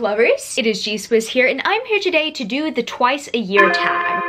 lovers, it is G-Swiss here, and I'm here today to do the twice a year tag.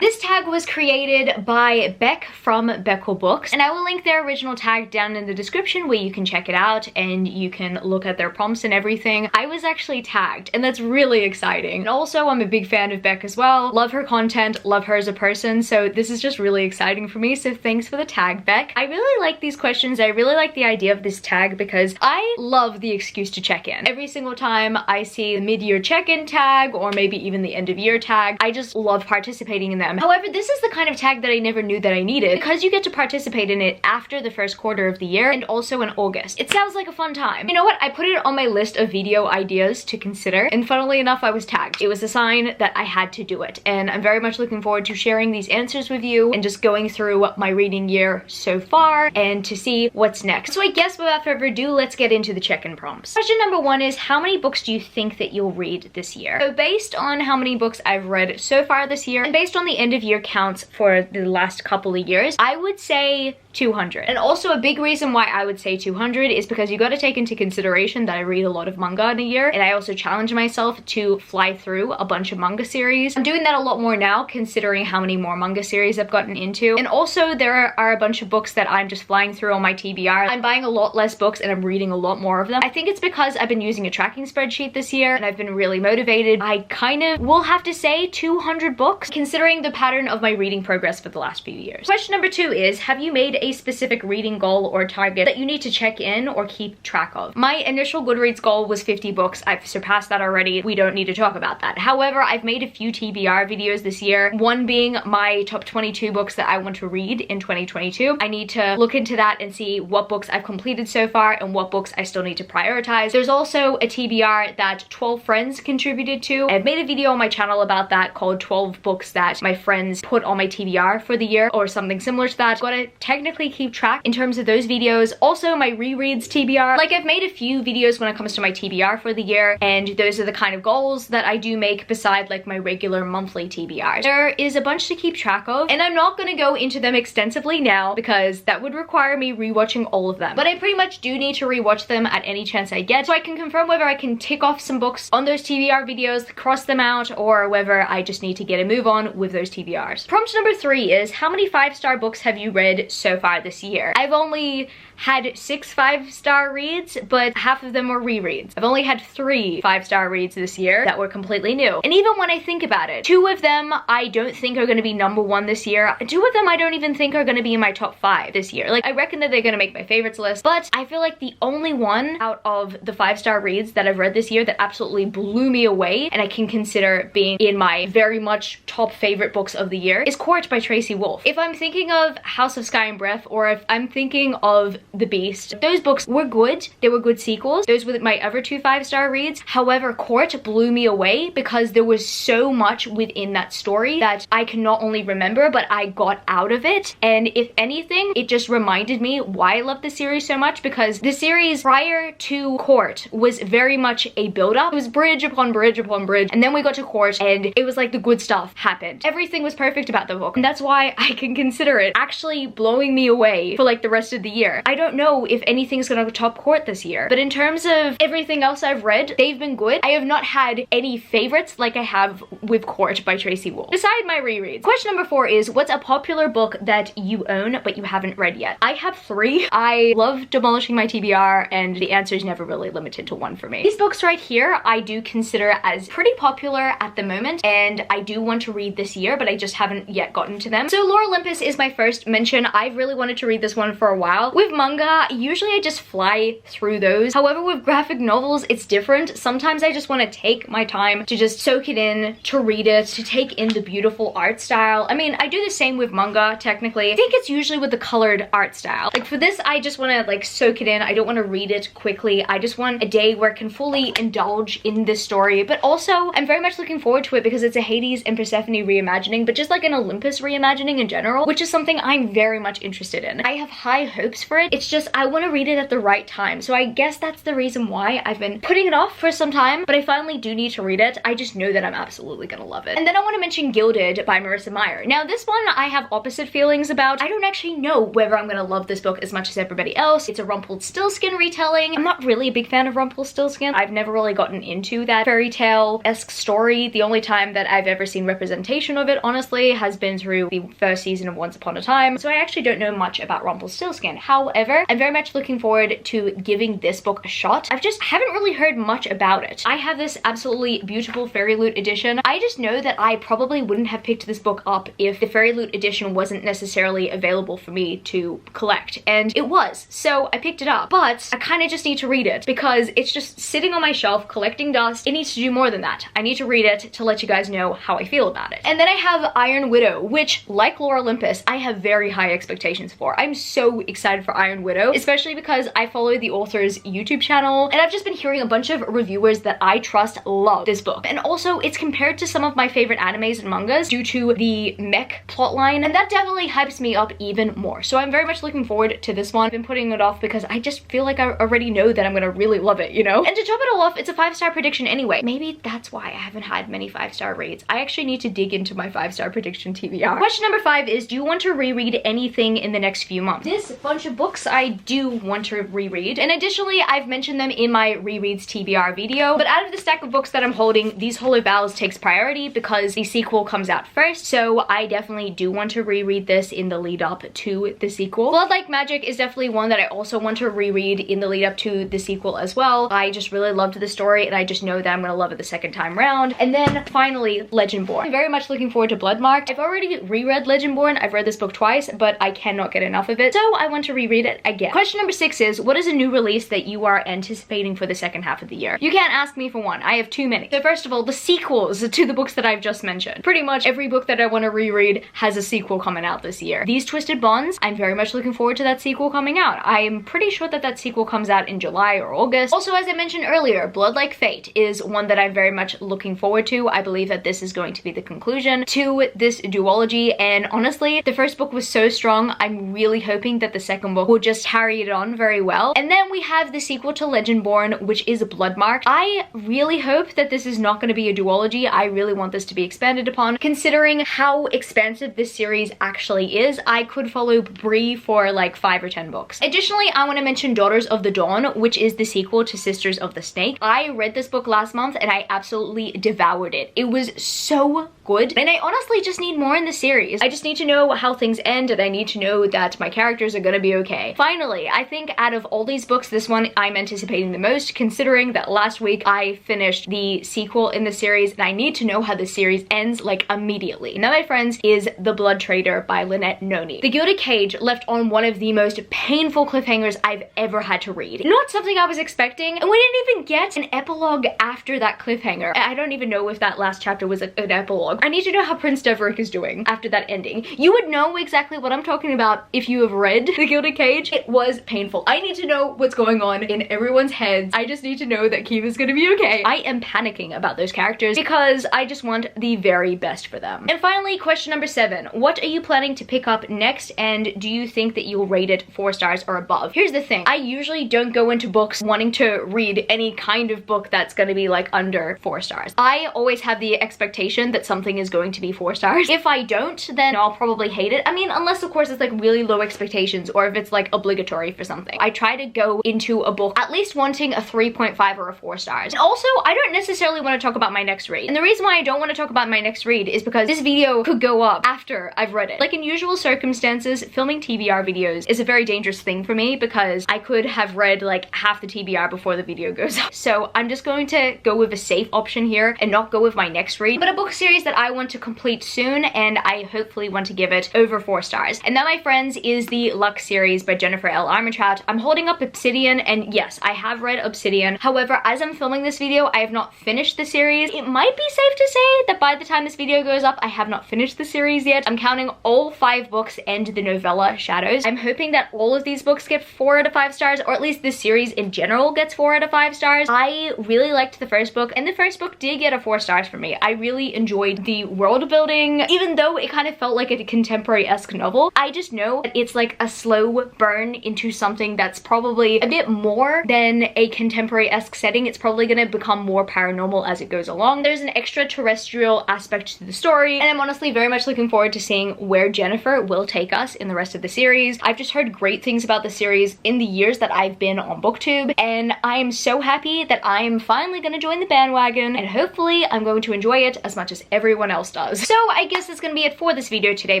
This tag was created by Beck from Beckle Books, and I will link their original tag down in the description where you can check it out and you can look at their prompts and everything. I was actually tagged, and that's really exciting. And also, I'm a big fan of Beck as well. Love her content, love her as a person, so this is just really exciting for me, so thanks for the tag, Beck. I really like these questions. I really like the idea of this tag because I love the excuse to check in. Every single time I see the mid-year check-in tag or maybe even the end-of-year tag, I just love participating in them. However, this is the kind of tag that I never knew that I needed because you get to participate in it after the first quarter of the year and also in August. It sounds like a fun time. You know what? I put it on my list of video ideas to consider, and funnily enough, I was tagged. It was a sign that I had to do it, and I'm very much looking forward to sharing these answers with you and just going through my reading year so far and to see what's next. So I guess without further ado, let's get into the check-in prompts. Question number one is, how many books do you think that you'll read this year? So based on how many books I've read so far this year, and based on the end of year counts for the last couple of years, I would say 200. And also a big reason why I would say 200 is because you got to take into consideration that I read a lot of manga in a year, and I also challenge myself to fly through a bunch of manga series. I'm doing that a lot more now considering how many more manga series I've gotten into, and also there are a bunch of books that I'm just flying through on my TBR. I'm buying a lot less books and I'm reading a lot more of them. I think it's because I've been using a tracking spreadsheet this year and I've been really motivated. I kind of will have to say 200 books considering the pattern of my reading progress for the last few years. Question number two is, have you made a specific reading goal or target that you need to check in or keep track of? My initial Goodreads goal was 50 books. I've surpassed that already. We don't need to talk about that. However, I've made a few TBR videos this year, one being my top 22 books that I want to read in 2022. I need to look into that and see what books I've completed so far and what books I still need to prioritize. There's also a TBR that 12 friends contributed to. I've made a video on my channel about that called 12 books that my friends put on my TBR for the year or something similar to that. Gotta technically keep track in terms of those videos. Also my rereads TBR. Like, I've made a few videos when it comes to my TBR for the year, and those are the kind of goals that I do make beside like my regular monthly TBRs. There is a bunch to keep track of, and I'm not gonna go into them extensively now because that would require me rewatching all of them. But I pretty much do need to rewatch them at any chance I get so I can confirm whether I can tick off some books on those TBR videos, cross them out, or whether I just need to get a move on with those TBRs. Prompt number three is, how many 5-star books have you read so far this year? I've only had 6 5-star reads, but half of them were rereads. I've only had 3 5-star reads this year that were completely new. And even when I think about it, 2 of them I don't think are going to be #1 this year. 2 of them I don't even think are going to be in my top 5 this year. Like, I reckon that they're going to make my favorites list, but I feel like the only one out of the 5-star reads that I've read this year that absolutely blew me away and I can consider being in my very much top favorite books of the year is Court by Tracy Wolff. If I'm thinking of House of Sky and Breath, or if I'm thinking of The Beast, those books were good. They were good sequels. Those were my other 2 5-star reads. However, Court blew me away because there was so much within that story that I can not only remember, but I got out of it. And if anything, it just reminded me why I love the series so much, because the series prior to Court was very much a build-up. It was bridge upon bridge upon bridge, and then we got to Court and it was like the good stuff happened. Everything was perfect about the book, and that's why I can consider it actually blowing me away for like the rest of the year. I don't know if anything's gonna top Court this year, but in terms of everything else I've read, they've been good. I have not had any favorites like I have with Court by Tracy Wolff, beside my rereads. Question number 4 is, what's a popular book that you own but you haven't read yet? I have 3. I love demolishing my TBR, and the answer is never really limited to 1 for me. These books right here I do consider as pretty popular at the moment, and I do want to read this year, but I just haven't yet gotten to them. So Lore Olympus is my first mention. I've really wanted to read this one for a while. With manga, usually I just fly through those. However, with graphic novels, it's different. Sometimes I just want to take my time to just soak it in, to read it, to take in the beautiful art style. I mean, I do the same with manga, technically. I think it's usually with the colored art style. Like, for this, I just want to like soak it in. I don't want to read it quickly. I just want a day where I can fully indulge in this story. But also, I'm very much looking forward to it because it's a Hades and Persephone reimagining, but just like an Olympus reimagining in general, which is something I'm very much interested interested in. I have high hopes for it. It's just I want to read it at the right time. So I guess that's the reason why I've been putting it off for some time, but I finally do need to read it. I just know that I'm absolutely gonna love it. And then I want to mention Gilded by Marissa Meyer. Now this one I have opposite feelings about. I don't actually know whether I'm gonna love this book as much as everybody else. It's a Rumpelstiltskin retelling. I'm not really a big fan of Rumpelstiltskin. I've never really gotten into that fairy tale-esque story. The only time that I've ever seen representation of it, honestly, has been through the first season of Once Upon a Time. So I actually don't know much about Rumpelstiltskin. However, I'm very much looking forward to giving this book a shot. I haven't really heard much about it. I have this absolutely beautiful Fairy Loot edition. I just know that I probably wouldn't have picked this book up if the Fairy Loot edition wasn't necessarily available for me to collect, and it was. So I picked it up, but I kind of just need to read it because it's just sitting on my shelf collecting dust. It needs to do more than that. I need to read it to let you guys know how I feel about it. And then I have Iron Widow, which, like Lore Olympus, I have very high expectations for. I'm so excited for Iron Widow, especially because I follow the author's YouTube channel, and I've just been hearing a bunch of reviewers that I trust love this book. And also, it's compared to some of my favorite animes and mangas due to the mech plotline, and that definitely hypes me up even more. So I'm very much looking forward to this one. I've been putting it off because I just feel like I already know that I'm gonna really love it, you know? And to top it all off, it's a 5-star prediction anyway. Maybe that's why I haven't had many 5-star rates. I actually need to dig into my 5-star prediction TBR. Question number 5 is, do you want to reread anything in the next few months? This bunch of books I do want to reread, and additionally, I've mentioned them in my rereads TBR video, but out of the stack of books that I'm holding, These Hollow Vows takes priority because the sequel comes out first, so I definitely do want to reread this in the lead up to the sequel. Blood Like Magic is definitely one that I also want to reread in the lead up to the sequel as well. I just really loved the story, and I just know that I'm gonna love it the second time round. And then finally, Legendborn. I'm very much looking forward to Bloodmarked. I've already reread Legendborn. I've read this book twice, but I cannot get enough of it, so I want to reread it again. Question number 6 is, what is a new release that you are anticipating for the second half of the year? You can't ask me for one. I have too many. So first of all, the sequels to the books that I've just mentioned. Pretty much every book that I want to reread has a sequel coming out this year. These Twisted Bonds, I'm very much looking forward to that sequel coming out. I'm pretty sure that that sequel comes out in July or August. Also, as I mentioned earlier, Blood Like Fate is one that I'm very much looking forward to. I believe that this is going to be the conclusion to this duology, and honestly, the first book was so strong. I'm really hoping that the second book will just carry it on very well. And then we have the sequel to Legendborn, which is Bloodmarked. I really hope that this is not going to be a duology. I really want this to be expanded upon. Considering how expansive this series actually is, I could follow Bree for like 5 or 10 books. Additionally, I want to mention Daughters of the Dawn, which is the sequel to Sisters of the Snake. I read this book last month and I absolutely devoured it. It was so good, and I honestly just need more in the series. I just need to know how things end, and I need to know that my characters are gonna be okay. Finally, I think out of all these books, this one I'm anticipating the most, considering that last week I finished the sequel in the series, and I need to know how the series ends like immediately. And that, my friends, is The Blood Trader by Lynette Noni. The Gilded Cage left on one of the most painful cliffhangers I've ever had to read. Not something I was expecting, and we didn't even get an epilogue after that cliffhanger. I don't even know if that last chapter was an epilogue. I need to know how Prince Deverick is doing after that ending. You would know exactly what I'm talking about if you have read The Gilded Cage. It was painful. I need to know what's going on in everyone's heads. I just need to know that Kiva's gonna be okay. I am panicking about those characters because I just want the very best for them. And finally, question number 7. What are you planning to pick up next, and do you think that you'll rate it 4 stars or above? Here's the thing. I usually don't go into books wanting to read any kind of book that's gonna be like under 4 stars. I always have the expectation that something is going to be 4 stars. If I don't, then I'll probably hate it. I mean, unless of course it's like really low expectations or if it's like obligatory for something. I try to go into a book at least wanting a 3.5 or a 4 stars. And also, I don't necessarily want to talk about my next read. And the reason why I don't want to talk about my next read is because this video could go up after I've read it. Like in usual circumstances, filming TBR videos is a very dangerous thing for me because I could have read like half the TBR before the video goes up. So I'm just going to go with a safe option here and not go with my next read, but a book series that I want to complete soon, and I hopefully want to give it over 4 stars. And that, my friends, is the Luck series by Jennifer L. Armentrout. I'm holding up Obsidian, and yes, I have read Obsidian. However, as I'm filming this video, I have not finished the series. It might be safe to say that by the time this video goes up, I have not finished the series yet. I'm counting all 5 books and the novella Shadows. I'm hoping that all of these books get 4 out of 5 stars, or at least this series in general gets 4 out of 5 stars. I really liked the first book, and the first book did get a 4 stars for me. I really enjoyed the world building, even though it kind of felt like a contemporary-esque novel, I just know that it's like a slow burn into something that's probably a bit more than a contemporary-esque setting. It's probably going to become more paranormal as it goes along. There's an extraterrestrial aspect to the story, and I'm honestly very much looking forward to seeing where Jennifer will take us in the rest of the series. I've just heard great things about the series in the years that I've been on BookTube, and I am so happy that I am finally going to join the bandwagon, and hopefully I'm going to enjoy it as much as everyone else does. So I guess that's going to be it for this video today,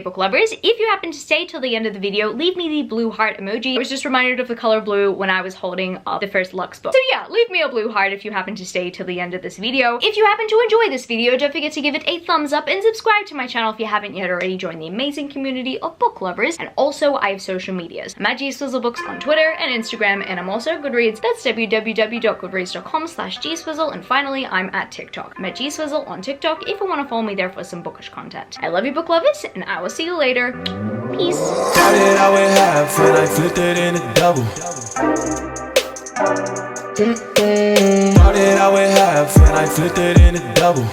book lovers. If you happen to stay till the end of the video, leave me the blue heart emoji. I was just reminded of the color blue when I was holding up the first Lux book. So yeah, leave me a blue heart if you happen to stay till the end of this video. If you happen to enjoy this video, don't forget to give it a thumbs up and subscribe to my channel if you haven't yet already. Join the amazing community of book lovers. And also I have social medias. I'm at gswizzlebooks on Twitter and Instagram, and I'm also at Goodreads. That's www.goodreads.com/gswizzle. And finally, I'm at TikTok. I'm at gswizzle on TikTok if you want to follow me there for some bookish content. I love you, book lovers, and I will see you later. Peace. Started out with half and I flipped it into double. Started out with half and I flipped it into double.